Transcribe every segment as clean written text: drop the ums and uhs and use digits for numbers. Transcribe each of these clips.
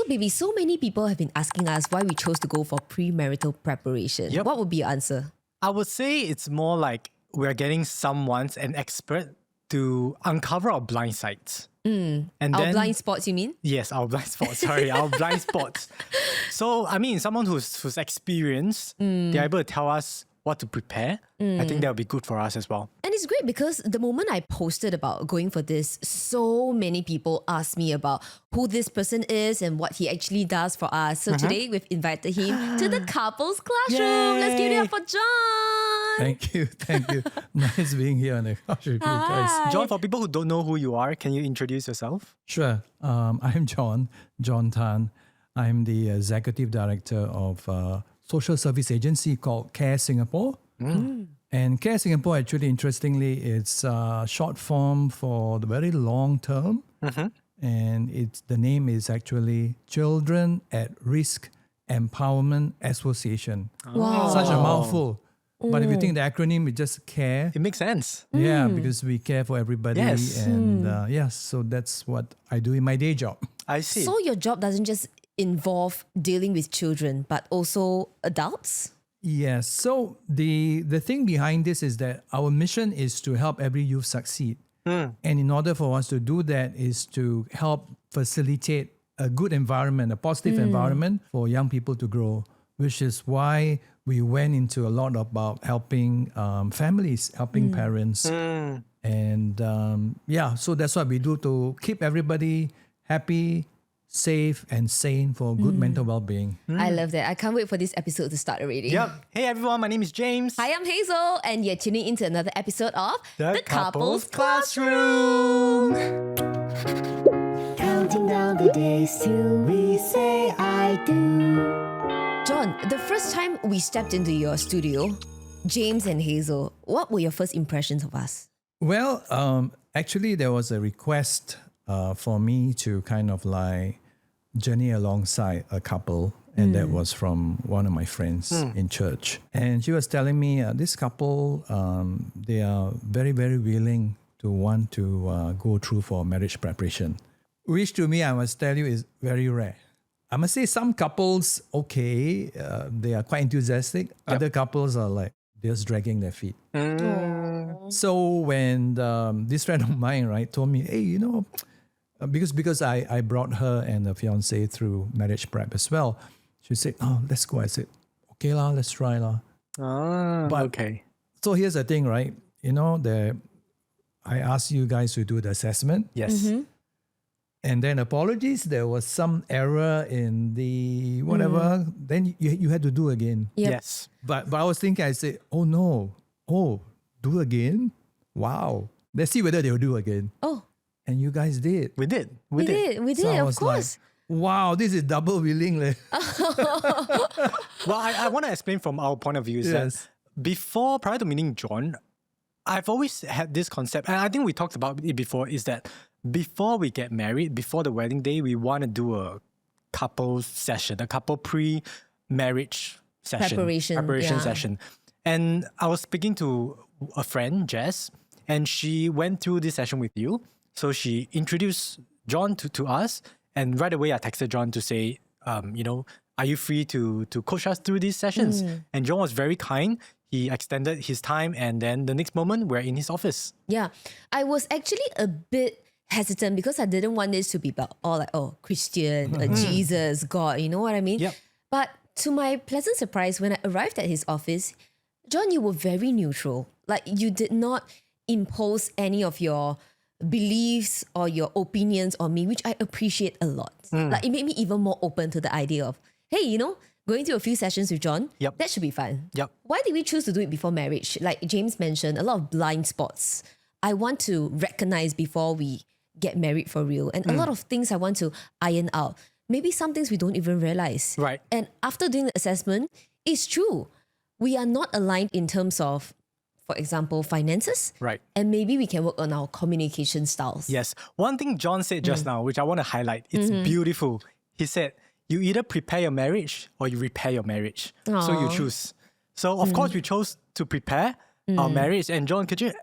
So baby, so many people have been asking us why we chose to go for premarital preparation. Yep. What would be your answer? I would say it's more like we're getting an expert to uncover our blind sides. And Our blind spots, you mean? Yes, our blind spots. Sorry, our blind spots. So, I mean, someone who's experienced, they're able to tell us what to prepare. I think that would be good for us as well. And it's great because the moment I posted about going for this, so many people asked me about who this person is and what he actually does for us. So today we've invited him to the couples classroom. Let's give it up for John. Thank you. Nice being here on the couch with you guys. John, for people who don't know who you are, can you introduce yourself? Sure. I'm John Tan. I'm the executive director of a social service agency called Care Singapore. And Care Singapore, actually, interestingly, it's short form for the very long term. And the name is actually Children at Risk Empowerment Association. Wow. Such a mouthful. But if you think the acronym is just CARE. It makes sense. Yeah, because we care for everybody. Yes. And so that's what I do in my day job. I see. So your job doesn't just involve dealing with children, but also adults? Yes. So the thing behind this is that our mission is to help every youth succeed. And in order for us to do that is to help facilitate a good environment, a positive environment for young people to grow, which is why we went into a lot about helping families, helping parents. And so that's what we do to keep everybody happy, safe and sane for good mental well-being. I love that. I can't wait for this episode to start already. Yep. Hey everyone, my name is James. Hi, I'm Hazel, and you're tuning into another episode of The Couples Classroom. Counting down the days till we say I do. John, the first time we stepped into your studio, James and Hazel, what were your first impressions of us? Well, actually, there was a request for me to kind of like journey alongside a couple. And that was from one of my friends in church. And she was telling me this couple, they are very, very willing to want to go through for marriage preparation, which to me, I must tell you, is very rare. I must say some couples, okay, they are quite enthusiastic. Other couples are like just dragging their feet. So when this friend of mine, right, told me, hey, because I brought her and her fiance through marriage prep as well. She said, oh, let's go. I said, okay lah, let's try lah. Okay. So here's the thing, right? I asked you guys to do the assessment. Yes. And then apologies, there was some error in the whatever. Then you had to do again. Yep. Yes. But I was thinking, I said, oh no. Oh, do again? Wow. Let's see whether they'll do again. Oh, And you guys did. We did. we did, So I of was course. like, wow, this is double willing. Well, I want to explain from our point of view is Yes. that prior to meeting John, I've always had this concept, and I think we talked about it before, is that before we get married, before the wedding day, we want to do a couple session, a couple pre-marriage session. Preparation, yeah. session. And I was speaking to a friend, Jess, and she went through this session with you. So she introduced John to us, and right away I texted John to say, are you free to coach us through these sessions? And John was very kind. He extended his time, and then the next moment we're in his office. Yeah, I was actually a bit hesitant because I didn't want this to be about all like, Christian, Jesus, God, you know what I mean? Yep. But to my pleasant surprise, when I arrived at his office, John, you were very neutral. Like you did not impose any of your beliefs or your opinions on me, which I appreciate a lot. Like it made me even more open to the idea of, hey, going to a few sessions with John, Yep. that should be fun. Yep. Why did we choose to do it before marriage? Like James mentioned, a lot of blind spots. I want to recognize before we get married for real. And a lot of things I want to iron out. Maybe some things we don't even realize. Right. And after doing the assessment, it's true. We are not aligned in terms of, for example, finances. Right. And maybe we can work on our communication styles. Yes. One thing John said just now, which I want to highlight, it's beautiful. He said, you either prepare your marriage or you repair your marriage. So you choose. So of course we chose to prepare, our marriage. And John, could you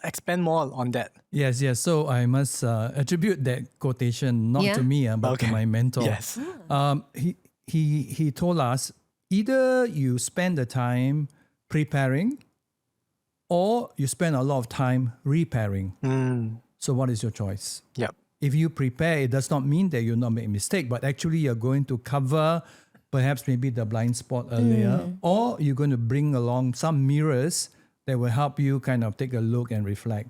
expand more on that? Yes. So I must attribute that quotation not to me, but to my mentor. Yes. He told us, either you spend the time preparing or you spend a lot of time repairing. So what is your choice? Yep. If you prepare, it does not mean that you'll not make a mistake, but actually you're going to cover perhaps maybe the blind spot earlier, or you're going to bring along some mirrors that will help you kind of take a look and reflect.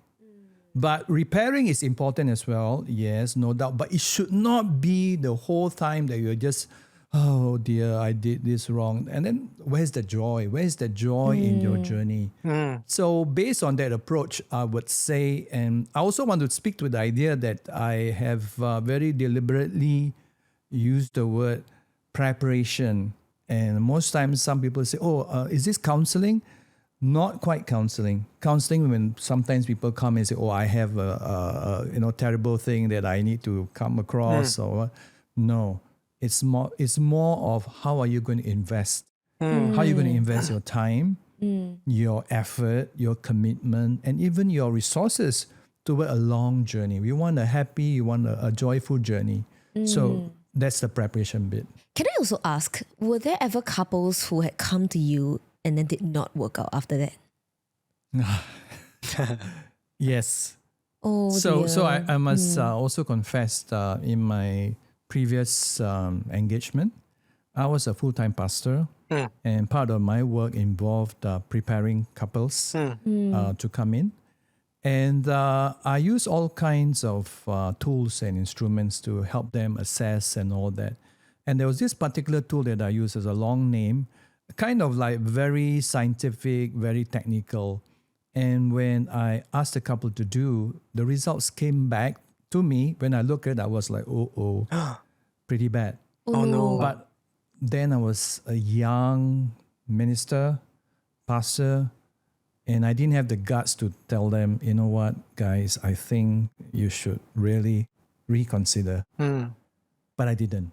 But repairing is important as well, yes, no doubt, but it should not be the whole time that you're just, oh dear, I did this wrong. And then where's the joy? Where's the joy in your journey? So based on that approach, I would say, and I also want to speak to the idea that I have very deliberately used the word preparation. And most times some people say, is this counseling? Not quite counseling. Counseling, when sometimes people come and say, I have a terrible thing that I need to come across. Or no. It's more of how are you going to invest? How are you going to invest your time, your effort, your commitment, and even your resources toward a long journey. We want a joyful journey. So that's the preparation bit. Can I also ask, were there ever couples who had come to you and then did not work out after that? Yes. Dear. So I must also confess in my previous engagement, I was a full-time pastor, and part of my work involved preparing couples to come in. And I use all kinds of tools and instruments to help them assess and all that. And there was this particular tool that I use as a long name, kind of like very scientific, very technical. And when I asked the couple to do, the results came back to me. When I looked at it, I was like, pretty bad. Oh no. But then I was a young minister, pastor, and I didn't have the guts to tell them, you know what, guys, I think you should really reconsider. But I didn't.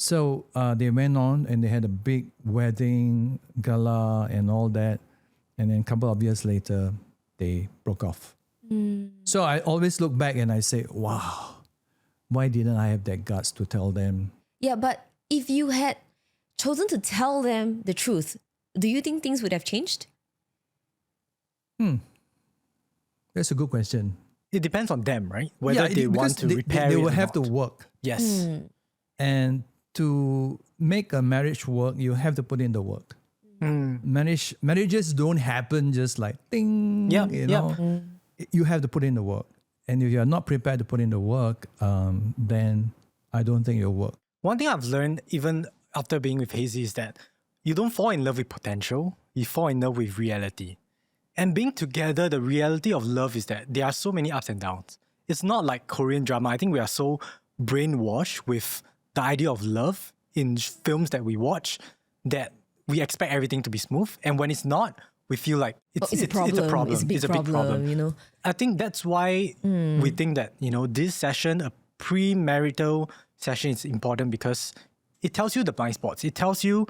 So they went on and they had a big wedding gala and all that. And then a couple of years later, they broke off. So I always look back and I say, wow, why didn't I have that guts to tell them? Yeah, but if you had chosen to tell them the truth, do you think things would have changed? That's a good question. It depends on them, right? Whether they want to repair it. They will or have not. to work. Yes. And to make a marriage work, you have to put in the work. Marriages don't happen just like ding, You have to put in the work. And if you're not prepared to put in the work, then I don't think it'll work. One thing I've learned, even after being with Hazy, is that you don't fall in love with potential, you fall in love with reality. And being together, the reality of love is that there are so many ups and downs. It's not like Korean drama. I think we are so brainwashed with the idea of love in films that we watch that we expect everything to be smooth. And when it's not, we feel like it's a problem. It's a big problem, you know. I think that's why we think that, this session, a premarital session, is important because it tells you the blind spots. It tells you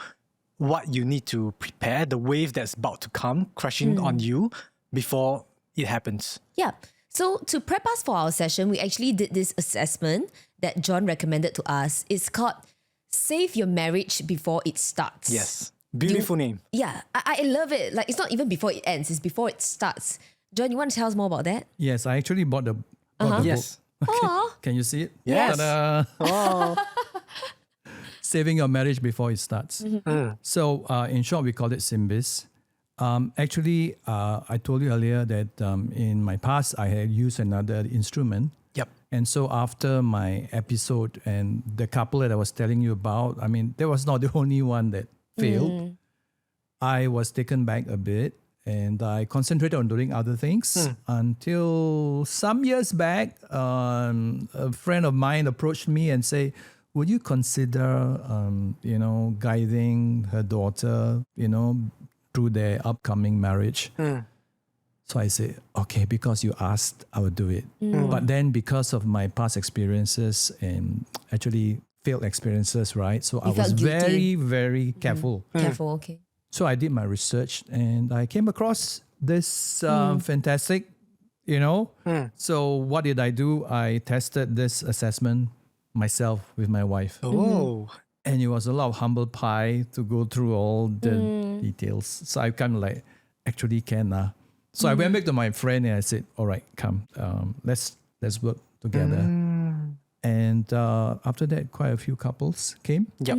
what you need to prepare, the wave that's about to come crashing on you before it happens. Yeah. So to prep us for our session, we actually did this assessment that John recommended to us. It's called Save Your Marriage Before It Starts. Yes. Beautiful name. Yeah, I love it. Like, it's not even before it ends, it's before it starts. John, you want to tell us more about that? Yes, I actually bought the book. Yes. Aw. Can you see it? Yes. Ta-da. Oh. Saving your marriage before it starts. So in short, we call it SYMBIS. Actually, I told you earlier that in my past, I had used another instrument. Yep. And so after my episode and the couple that I was telling you about, I mean, that was not the only one that failed. I was taken back a bit and I concentrated on doing other things until some years back, a friend of mine approached me and said, would you consider, guiding her daughter, through their upcoming marriage? So I said, okay, because you asked, I will do it. But then because of my past experiences and actually failed experiences, right? So I was very, very careful. Careful, okay. So I did my research and I came across this fantastic, you know. So what did I do? I tested this assessment myself with my wife. Oh. And it was a lot of humble pie to go through all the details. So I kind of like, actually can. So I went back to my friend and I said, all right, come, let's work together. And after that, quite a few couples came. Yep.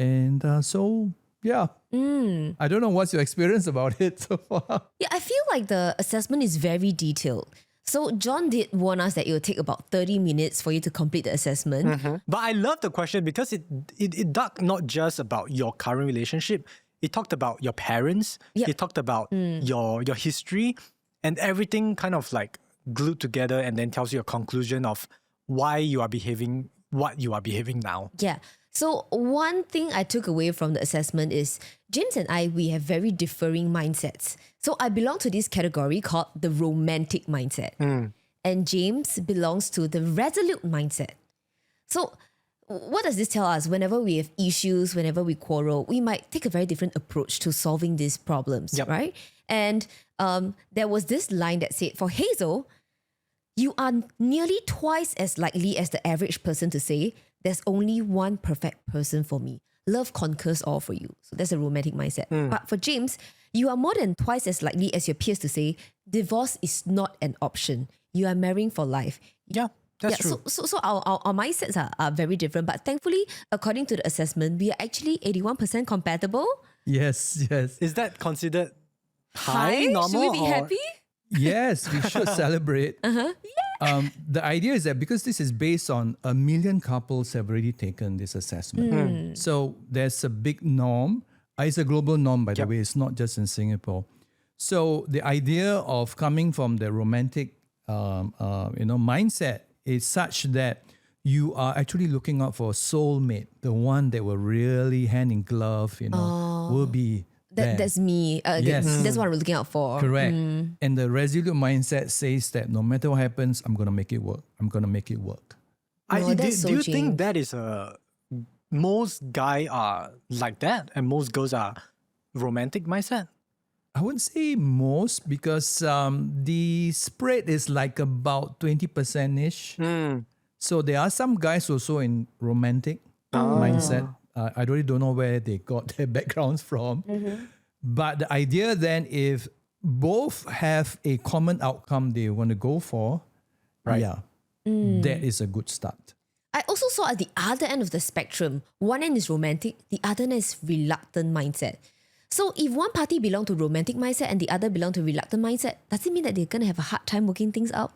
And so, yeah. I don't know what's your experience about it so far. Yeah, I feel like the assessment is very detailed. So John did warn us that it will take about 30 minutes for you to complete the assessment. But I love the question because it talked not just about your current relationship. It talked about your parents. Yep. It talked about your history, and everything kind of like glued together, and then tells you a conclusion of why you are behaving what you are behaving now. Yeah. So one thing I took away from the assessment is James and I, we have very differing mindsets. So I belong to this category called the romantic mindset. And James belongs to the resolute mindset. So what does this tell us? Whenever we have issues, whenever we quarrel, we might take a very different approach to solving these problems, right? And there was this line that said, for Hazel, you are nearly twice as likely as the average person to say, there's only one perfect person for me. Love conquers all for you. So that's a romantic mindset. But for James, you are more than twice as likely as your peers to say, divorce is not an option. You are marrying for life. Yeah, that's true. So our mindsets are very different. But thankfully, according to the assessment, we are actually 81% compatible. Yes. Is that considered high, normal? Should we be or... happy? Yes, we should celebrate. The idea is that because this is based on 1 million couples have already taken this assessment. So there's a big norm. It's a global norm, by the way. It's not just in Singapore. So the idea of coming from the romantic mindset is such that you are actually looking out for a soulmate, the one that will really hand in glove, will be there. That's me. Yes. That's what I'm looking out for. Correct. And the resolute mindset says that no matter what happens, I'm going to make it work. That's so do you James. think that is most guys are like that and most girls are romantic mindset? I wouldn't say most because the spread is like about 20%-ish. So there are some guys also in romantic mindset. I really don't know where they got their backgrounds from. But the idea then, if both have a common outcome they want to go for, that is a good start. I also saw at the other end of the spectrum, one end is romantic, the other end is reluctant mindset. So if one party belong to romantic mindset and the other belong to reluctant mindset, does it mean that they're going to have a hard time working things out?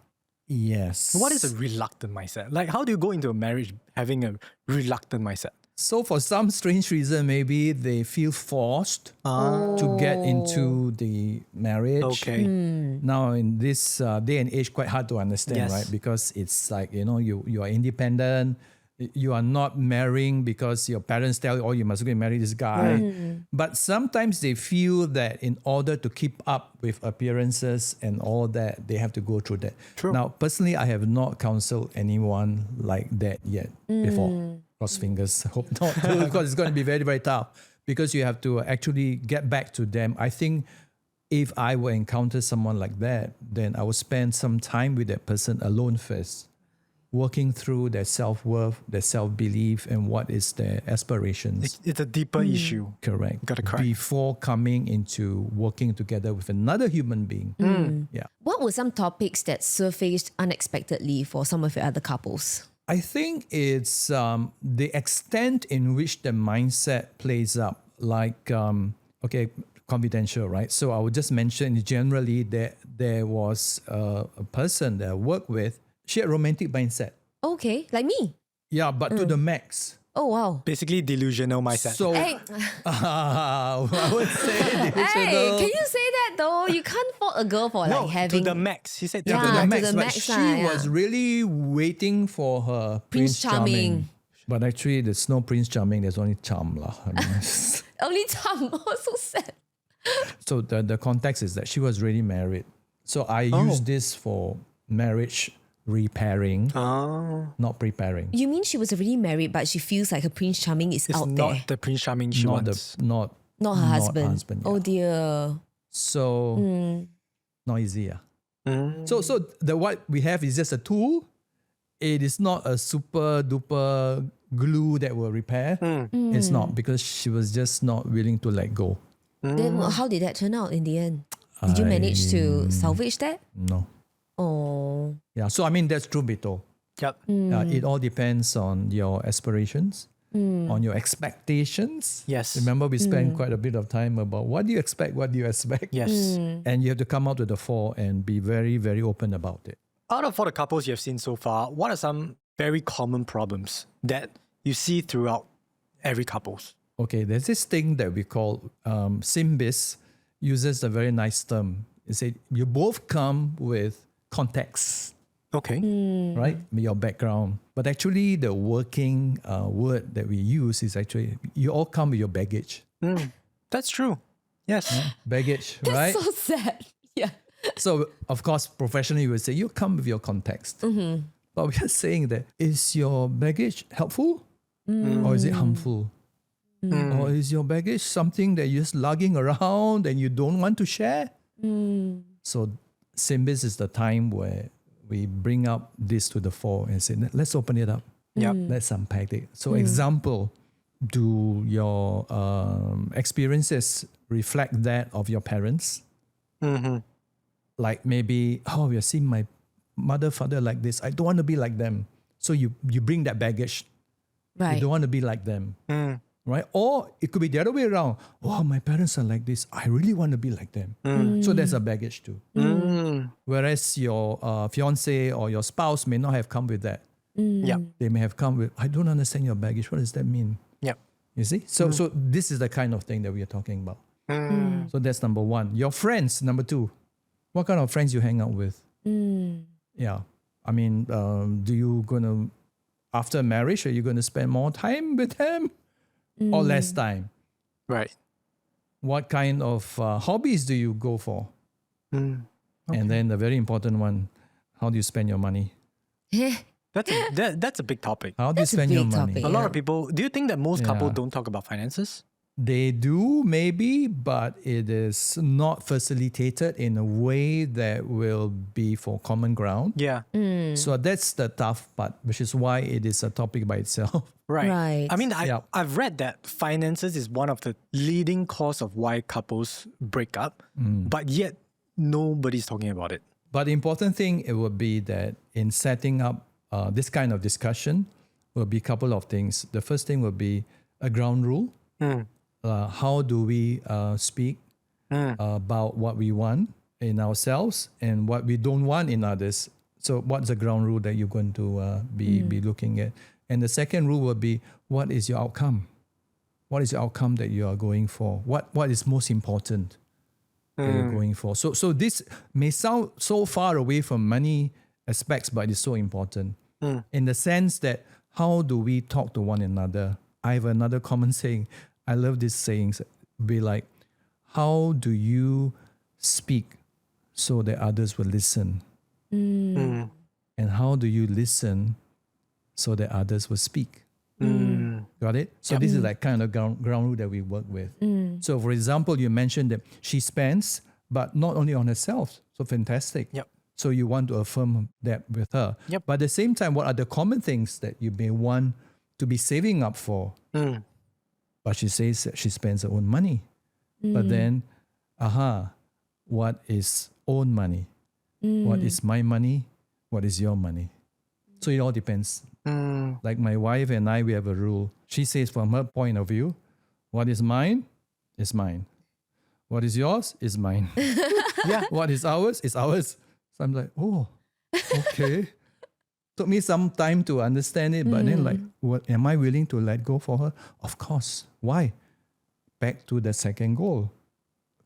Yes. What is a reluctant mindset? Like, how do you go into a marriage having a reluctant mindset? So for some strange reason, maybe they feel forced to get into the marriage. Okay. Now in this day and age, quite hard to understand, right? Because it's like, you are independent. You are not marrying because your parents tell you, you must go and marry this guy. But sometimes they feel that in order to keep up with appearances and all that, they have to go through that. True. Now, personally, I have not counseled anyone like that yet before. Cross fingers, hope not, because it's going to be very, very tough because you have to actually get back to them. I think if I were encounter someone like that, then I would spend some time with that person alone first, working through their self-worth, their self-belief, and what is their aspirations. It's a deeper issue. Correct. Gotta crack. Before coming into working together with another human being. Yeah. What were some topics that surfaced unexpectedly for some of your other couples? I think it's the extent in which the mindset plays up. Like, confidential, right? So I would just mention generally that there was a person that I worked with. She had a romantic mindset. Okay, like me. Yeah, but to the max. Oh, wow. Basically, delusional mindset. So Hey, I would say hey, delusional. can you say that though? You can't fault a girl for no, like having to the max. He said Yeah, to the to max, the but max she lah, yeah. was really waiting for her Prince Charming. But actually, there's no Prince Charming. There's only Charm lah. I mean, only time. Oh, so sad. so the context is that she was already married. So I used this for marriage repairing, not preparing. You mean she was already married, but she feels like her Prince Charming is it's out not there, the Prince Charming she wants. not her husband. yeah. Oh dear. So not easy. So the what we have is just a tool. It is not a super duper glue that will repair. It's not, because she was just not willing to let go. Then how did that turn out in the end? Did you manage to salvage that? No. Oh. Yeah. So I mean, that's true, Bito. Yep. It all depends on your aspirations, on your expectations. Yes. Remember, we spent quite a bit of time about what do you expect, what do you expect. Yes. And you have to come out to the fore and be very, very open about it. Out of all the couples you have seen so far, what are some very common problems that you see throughout every couples? Okay, there's this thing that we call Simbis, uses a very nice term. It said you both come with context, Okay. right? Your background. But actually, the working word that we use is actually you all come with your baggage. That's true. Yes. Baggage, right? So sad. Yeah. So, of course, professionally, we would say you come with your context. But we are saying that, is your baggage helpful or is it harmful? Or is your baggage something that you're just lugging around and you don't want to share? So, Simbis is the time where we bring up this to the fore and say, let's open it up. Yep. Let's unpack it. So, example, do your experiences reflect that of your parents? Like maybe, oh, we are seeing my mother, father like this. I don't want to be like them. So you bring that baggage. Right. You don't want to be like them. Right? Or it could be the other way around. Oh, my parents are like this. I really want to be like them. So there's a baggage too. Whereas your fiance or your spouse may not have come with that. Yep. They may have come with, I don't understand your baggage. What does that mean? Yep. You see? So this is the kind of thing that we are talking about. So that's number one. Your friends, number two. What kind of friends you hang out with? Yeah. I mean, after marriage, are you going to spend more time with them or less time? Right. What kind of hobbies do you go for? And then the very important one, how do you spend your money? That's a big topic. How do you That's a spend your big money? topic. A lot Yeah. of people, do you think that most couples Yeah. don't talk about finances? They do, maybe, but it is not facilitated in a way that will be for common ground. Yeah. So that's the tough part, which is why it is a topic by itself. Right. Right. I mean, Yep. I've read that finances is one of the leading cause of why couples break up, but yet nobody's talking about it. But the important thing, it would be that in setting up this kind of discussion, will be a couple of things. The first thing will be a ground rule. How do we speak about what we want in ourselves and what we don't want in others? So what's the ground rule that you're going to be looking at? And the second rule will be, what is your outcome? What is the outcome that you are going for? What is most important that you're going for? So this may sound so far away from many aspects, but it's so important in the sense that how do we talk to one another? I have another common saying. I love these sayings. Be like, how do you speak so that others will listen? And how do you listen so that others will speak? Got it? So this is like kind of ground rule that we work with. So for example, you mentioned that she spends, but not only on herself. So fantastic. Yep. So you want to affirm that with her. Yep. But at the same time, what are the common things that you may want to be saving up for? But she says that she spends her own money. But then, what is own money? What is my money? What is your money? So it all depends. Like my wife and I, we have a rule. She says from her point of view, what is mine is mine. What is yours is mine. Yeah. What is ours is ours. So I'm like, oh, okay. Took me some time to understand it, but then like, what am I willing to let go for her? Of course. Why? Back to the second goal.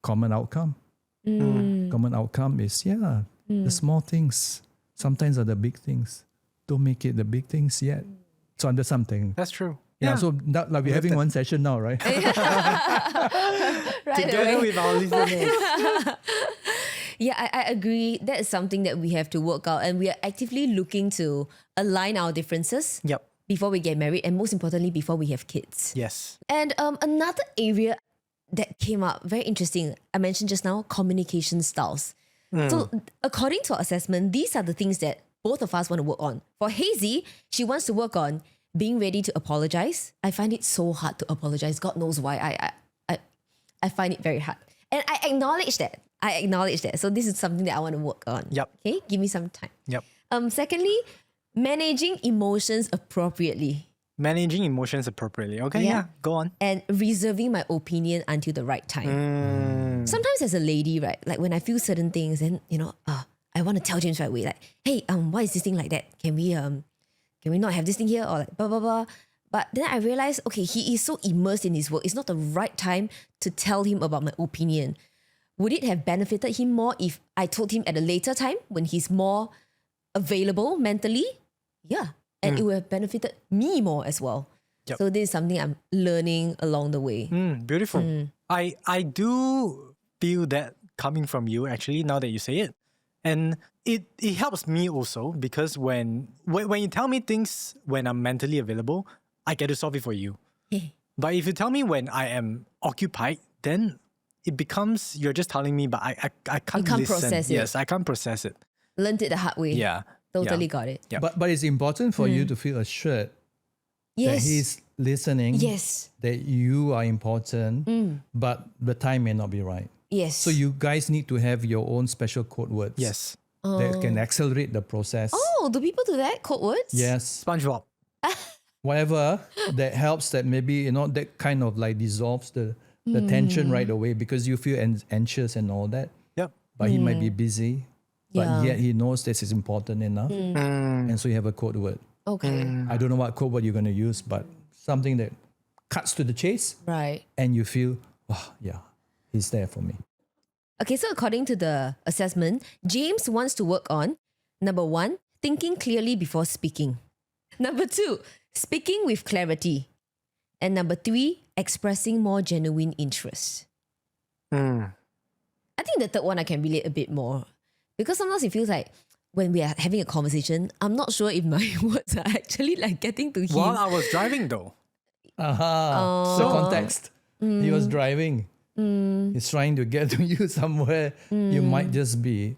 Common outcome. Common outcome is, the small things. Sometimes are the big things. Don't make it the big things yet. So under something. That's true. Yeah, so that, like we're having one session now, right? Right Together away. with our listeners. Yeah, I agree. That is something that we have to work out, and we are actively looking to align our differences Yep. before we get married, and most importantly, before we have kids. Yes. And another area that came up, very interesting. I mentioned just now, communication styles. So according to our assessment, these are the things that both of us want to work on. For Hazy, she wants to work on being ready to apologize. I find it so hard to apologize. God knows why. I find it very hard. And I acknowledge that. So this is something that I want to work on. Yep. Okay, give me some time. Yep. Secondly, managing emotions appropriately. Managing emotions appropriately. Okay, yeah, go on. And reserving my opinion until the right time. Sometimes as a lady, right, like when I feel certain things, and I want to tell James right away, like, hey, why is this thing like that? Can we not have this thing here? Or like blah blah blah. But then I realized, okay, he is so immersed in his work. It's not the right time to tell him about my opinion. Would it have benefited him more if I told him at a later time when he's more available mentally? Yeah. And it would have benefited me more as well. Yep. So this is something I'm learning along the way. Beautiful. I do feel that coming from you actually, now that you say it. And it helps me also because when you tell me things when I'm mentally available, I get to solve it for you. But if you tell me when I am occupied, then it becomes you're just telling me, but I can't listen. Process it. Yes, I can't process it. Learned it the hard way. Yeah. Totally got it. Yeah. But it's important for you to feel assured that Yes. he's listening, Yes. that you are important, but the time may not be right. Yes. So you guys need to have your own special code words Yes. that can accelerate the process. Oh, do people do that? Code words? Yes. SpongeBob. Whatever that helps, that maybe, that kind of like dissolves the tension right away because you feel anxious and all that. Yep. But he might be busy, but Yeah. yet he knows this is important enough. And so you have a code word. Okay. I don't know what code word you're going to use, but something that cuts to the chase Right. and you feel, oh, yeah, he's there for me. Okay, so according to the assessment, James wants to work on, number 1, thinking clearly before speaking. Number 2, speaking with clarity. And number 3, expressing more genuine interest. I think the third one I can relate a bit more. Because sometimes it feels like when we are having a conversation, I'm not sure if my words are actually like getting to him. While I was driving though. The context. He was driving. He's trying to get to you somewhere. You might just be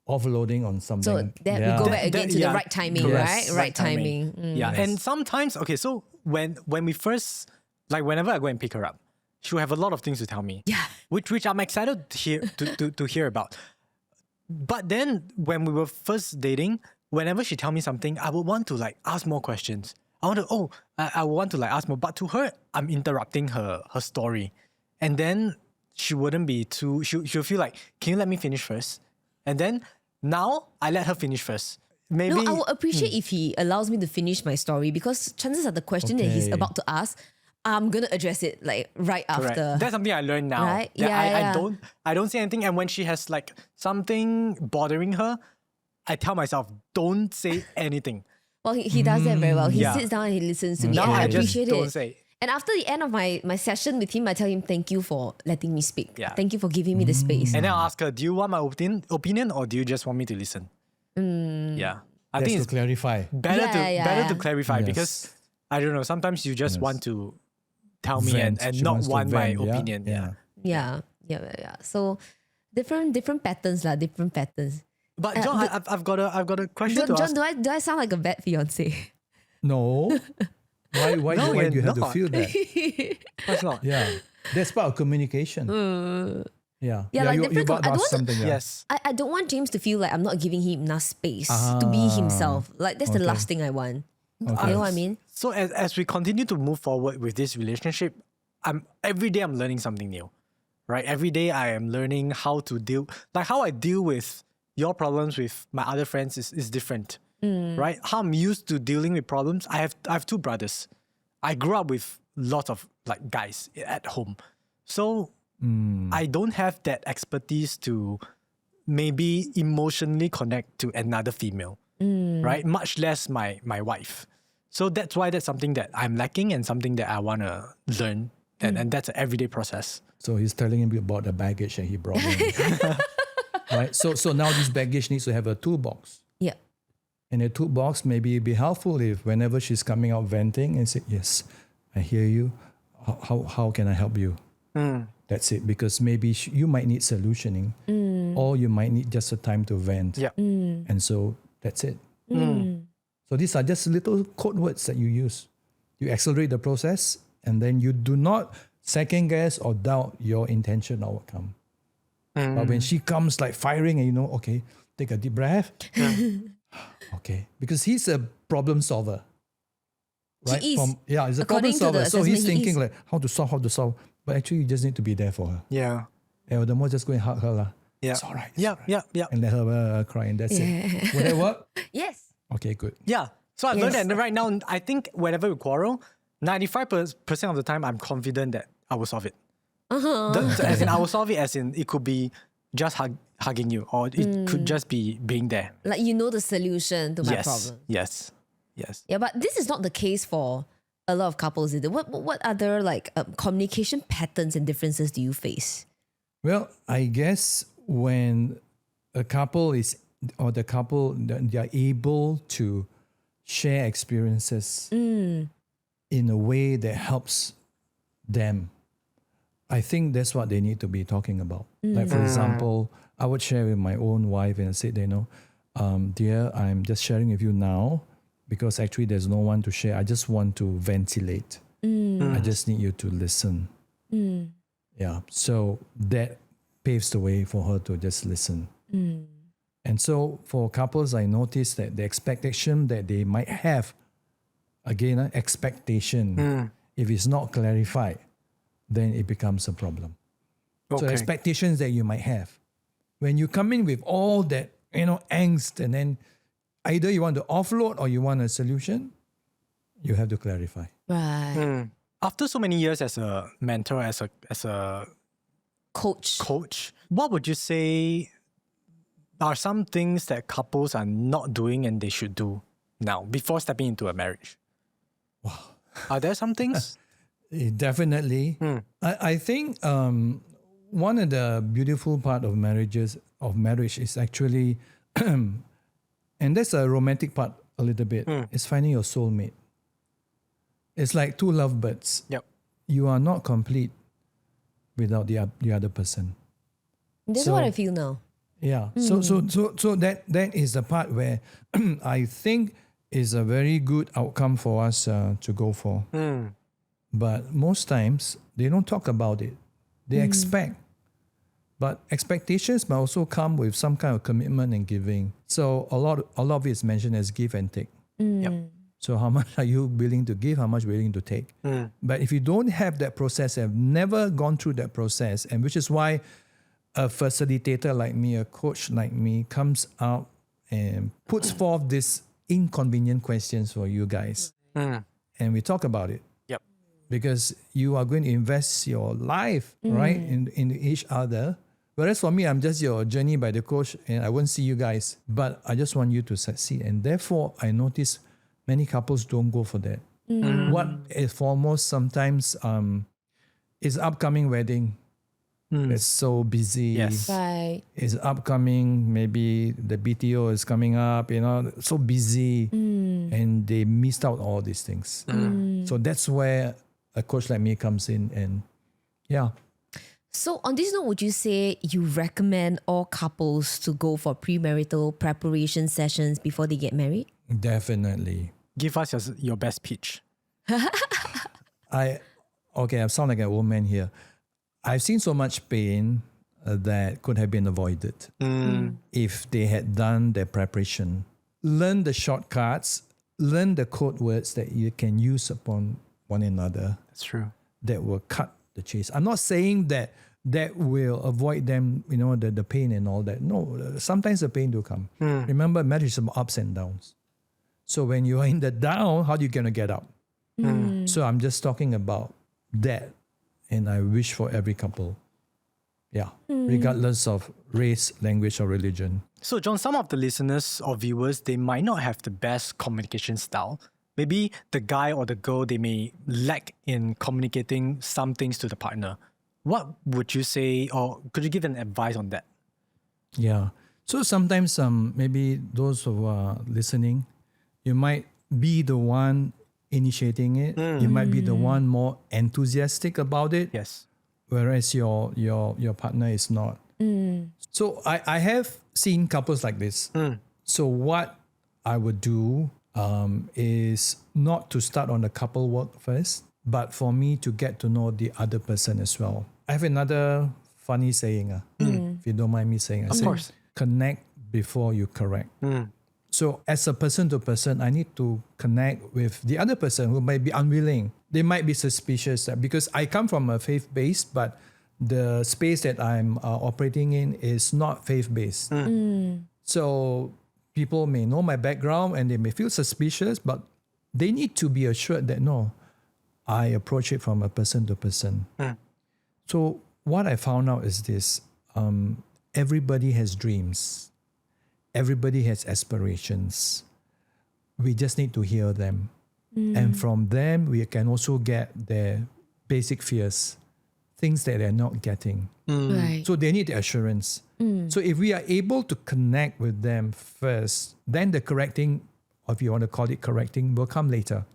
offloading on something. So that we go back again to the yeah, right timing, correct. right? Right timing. Yeah. And sometimes, okay, so when we first, like whenever I go and pick her up, she'll have a lot of things to tell me. Yeah. Which I'm excited to hear about. But then when we were first dating, whenever she tell me something, I would want to like ask more questions. I want to like ask more. But to her, I'm interrupting her story. And then she wouldn't be too, she'll feel like, can you let me finish first? And then now I let her finish first. Maybe. No, I would appreciate if he allows me to finish my story because chances are the question that he's Okay. about to ask, I'm gonna address it like right Correct. after. That's something I learned now. Right? That Yeah. I don't say anything. And when she has like something bothering her, I tell myself, don't say anything. Well, he does that very well. He Yeah. sits down and he listens to me, Now and I I just appreciate don't it. say. And after the end of my session with him, I tell him, thank you for letting me speak. Yeah. Thank you for giving me the space. And then I'll ask her, do you want my opinion or do you just want me to listen? Yeah. I That's think to it's clarify. better Yeah. to clarify Yes. because I don't know, sometimes you just want to tell me Vent. and She not wants to want my vent, yeah? opinion. Yeah. Yeah. So different patterns lah, different patterns. But John, I've got a question to John, ask. do I sound like a bad fiance? No. Why No, do you you're have to not. feel that? That's not. Yeah. That's part of communication. Yeah. Yeah, like you're different about to I don't ask want to- something. Yeah. Yes. I don't want James to feel like I'm not giving him enough space to be himself. Like that's the okay. last thing I want. You know what I mean? So as we continue to move forward with this relationship, every day I'm learning something new, right? Every day I am learning how to deal, like how I deal with your problems with my other friends is different, right? How I'm used to dealing with problems. I have two brothers. I grew up with lots of like guys at home, so I don't have that expertise to maybe emotionally connect to another female, right? Much less my wife. So that's something that I'm lacking and something that I want to learn. And that's an everyday process. So he's telling him about the baggage that he brought in. Right? So now this baggage needs to have a toolbox. Yeah. And a toolbox maybe be helpful if whenever she's coming out venting and say, yes, I hear you. How can I help you? That's it. Because maybe you might need solutioning, or you might need just a time to vent. Yeah. And so that's it. So these are just little code words that you use. You accelerate the process, and then you do not second guess or doubt your intention or outcome. But when she comes like firing, and okay, take a deep breath. Okay, because he's a problem solver. Right? He is. He's a problem According to solver. the So he's assessment, he thinking is. like how to solve. But actually, you just need to be there for her. Yeah. And the more just go and hug her. Lah. Yeah. It's all right. Yeah. Yeah. Yeah. And let her cry, and that's it. Will that work? Yes. Okay, good. Yeah. So I've learned Yes. that right now, I think whenever we quarrel, 95% of the time, I'm confident that I will solve it. As in, I will solve it as in it could be just hugging you, or it could just be being there. Like you know the solution to my Yes. problem. Yes. Yeah, but this is not the case for a lot of couples, is it? What other communication patterns and differences do you face? Well, I guess when a couple they are able to share experiences in a way that helps them, I think that's what they need to be talking about. Like, for example, I would share with my own wife and say, dear, I'm just sharing with you now because actually there's no one to share. I just want to ventilate. I just need you to listen. Yeah. So that paves the way for her to just listen. And so for couples, I noticed that the expectation that they might have, again, expectation, if it's not clarified, then it becomes a problem. So Okay. expectations that you might have. When you come in with all that, angst, and then either you want to offload or you want a solution, you have to clarify. Right. After so many years as a mentor, as a Coach. what would you say are some things that couples are not doing and they should do now before stepping into a marriage? Wow. Are there some things? Definitely. I think one of the beautiful part of marriage is actually, and that's a romantic part a little bit, is finding your soulmate. It's like two lovebirds. Yep. You are not complete without the other person. That's So- what I feel now. Yeah. So that is the part where I think is a very good outcome for us to go for. But most times they don't talk about it. They expect. But expectations might also come with some kind of commitment and giving. So a lot of it is mentioned as give and take. Yep. So how much are you willing to give? How much willing to take? But if you don't have that process, have never gone through that process, and which is why a facilitator like me, a coach like me, comes out and puts forth these inconvenient questions for you guys. And we talk about it. Yep. Because you are going to invest your life, right, in each other. Whereas for me, I'm just your journey by the coach and I won't see you guys. But I just want you to succeed. And therefore, I notice many couples don't go for that. What is foremost sometimes is upcoming wedding. It's so busy. Yes. Right. It's upcoming. Maybe the BTO is coming up, so busy. And they missed out all these things. So that's where a coach like me comes in and yeah. So on this note, would you say you recommend all couples to go for premarital preparation sessions before they get married? Definitely. Give us your best pitch. I sound like an old man here. I've seen so much pain that could have been avoided if they had done their preparation. Learn the shortcuts, learn the code words that you can use upon one another That's true. that will cut the chase. I'm not saying that will avoid them, the pain and all that. No, sometimes the pain will come. Remember, marriage is about ups and downs. So when you are in the down, how are you going to get up? So I'm just talking about that. And I wish for every couple. Yeah. Regardless of race, language, or religion. So, John, some of the listeners or viewers, they might not have the best communication style. Maybe the guy or the girl, they may lack in communicating some things to the partner. What would you say, or could you give an advice on that? Yeah. So sometimes maybe those who are listening, you might be the one initiating it. You might be the one more enthusiastic about it. Yes. whereas your partner is not. So I have seen couples like this. So what I would do is not to start on the couple work first, but for me to get to know the other person as well. I have another funny saying, if you don't mind me saying. Of course. Connect before you correct. So as a person to person, I need to connect with the other person who might be unwilling. They might be suspicious because I come from a faith-based, but the space that I'm operating in is not faith-based. So people may know my background and they may feel suspicious, but they need to be assured that no, I approach it from a person to person. So what I found out is this, everybody has dreams. Everybody has aspirations. We just need to hear them. And from them, we can also get their basic fears, things that they're not getting. Right. So they need the assurance. So if we are able to connect with them first, then the correcting, or if you want to call it correcting, will come later.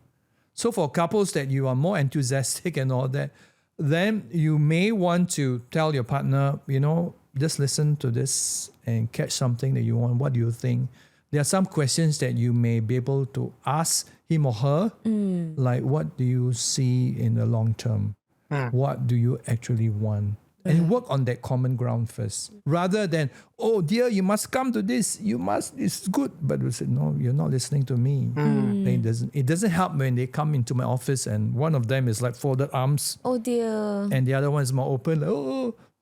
So for couples that you are more enthusiastic and all that, then you may want to tell your partner, just listen to this and catch something that you want. What do you think? There are some questions that you may be able to ask him or her, like what do you see in the long term? What do you actually want? And work on that common ground first, rather than, oh dear, you must come to this. It's good. But we said, no, you're not listening to me. It doesn't help when they come into my office and one of them is like folded arms. Oh dear. And the other one is more open.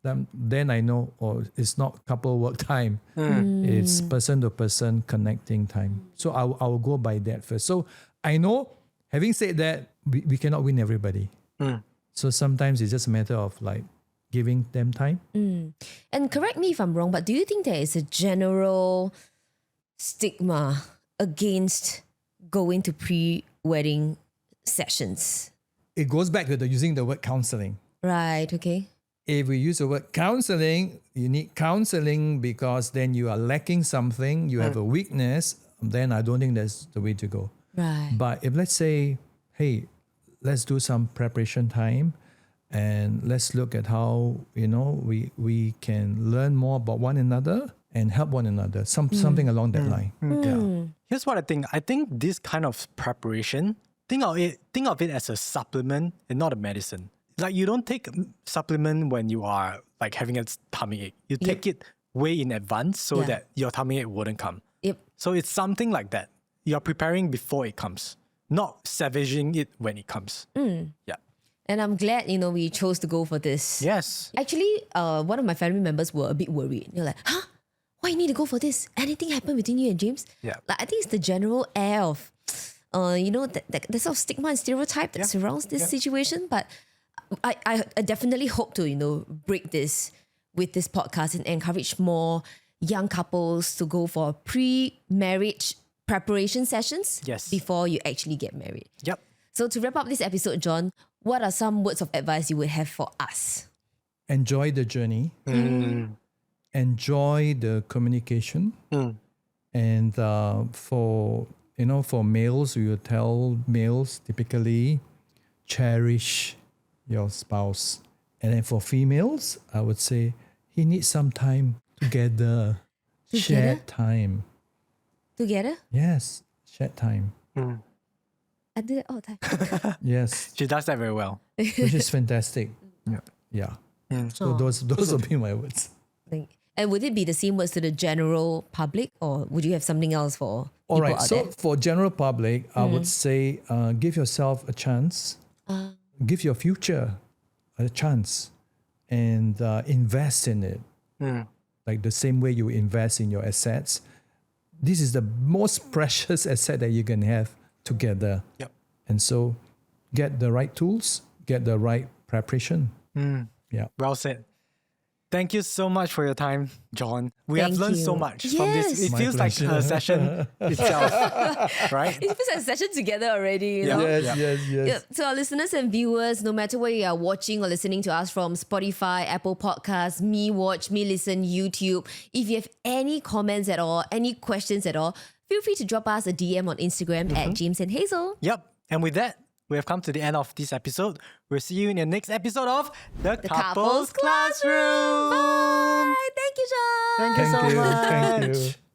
Like, then I know, it's not couple work time. It's person to person connecting time. So I will go by that first. So I know, having said that, we cannot win everybody. So sometimes it's just a matter of like giving them time. And correct me if I'm wrong, but do you think there is a general stigma against going to pre-wedding sessions? It goes back to using the word counseling. Right, okay. If we use the word counseling, you need counseling because then you are lacking something, you have a weakness, then I don't think that's the way to go. Right. But if let's say, hey, let's do some preparation time and let's look at how, we can learn more about one another and help one another, something along that line. Yeah. Here's what I think. I think this kind of preparation, think of it as a supplement and not a medicine. Like you don't take supplement when you are like having a tummy ache. You take it way in advance so that your tummy ache wouldn't come. Yep. So it's something like that. You're preparing before it comes, not savaging it when it comes. Yeah. And I'm glad, we chose to go for this. Yes. Actually, one of my family members were a bit worried. They're like, huh? Why you need to go for this? Anything happen between you and James? Yeah. Like, I think it's the general air of, the sort of stigma and stereotype that surrounds this situation. But I definitely hope to, break this with this podcast and encourage more young couples to go for pre-marriage preparation sessions before you actually get married. Yep. So to wrap up this episode, John, what are some words of advice you would have for us? Enjoy the journey. Enjoy the communication. And for males, we will tell males typically cherish your spouse. And then for females, I would say he needs some time together. Shared time. Together? Yes, shared time. I do that all the time. Yes. She does that very well. Which is fantastic. Yeah. So those will be my words. And would it be the same words to the general public, or would you have something else for people All right. out So there? for general public, I would say give yourself a chance. Give your future a chance, and invest in it. Like the same way you invest in your assets. This is the most precious asset that you can have together. Yep. And so get the right tools, get the right preparation. Yeah. Well said. Thank you so much for your time, John. We have Thank learned you. so much from Yes. this. It My feels like pleasure. a session itself, right? It feels like a session together already, you know? Yes. Yeah, to our listeners and viewers, no matter where you are watching or listening to us from, Spotify, Apple Podcasts, Me Watch, Me Listen, YouTube, if you have any comments at all, any questions at all, feel free to drop us a DM on Instagram at James and Hazel. Yep. And with that, we have come to the end of this episode. We'll see you in the next episode of The Couples Couples Classroom. Bye. Thank you, John. Thank you so much. Thank you.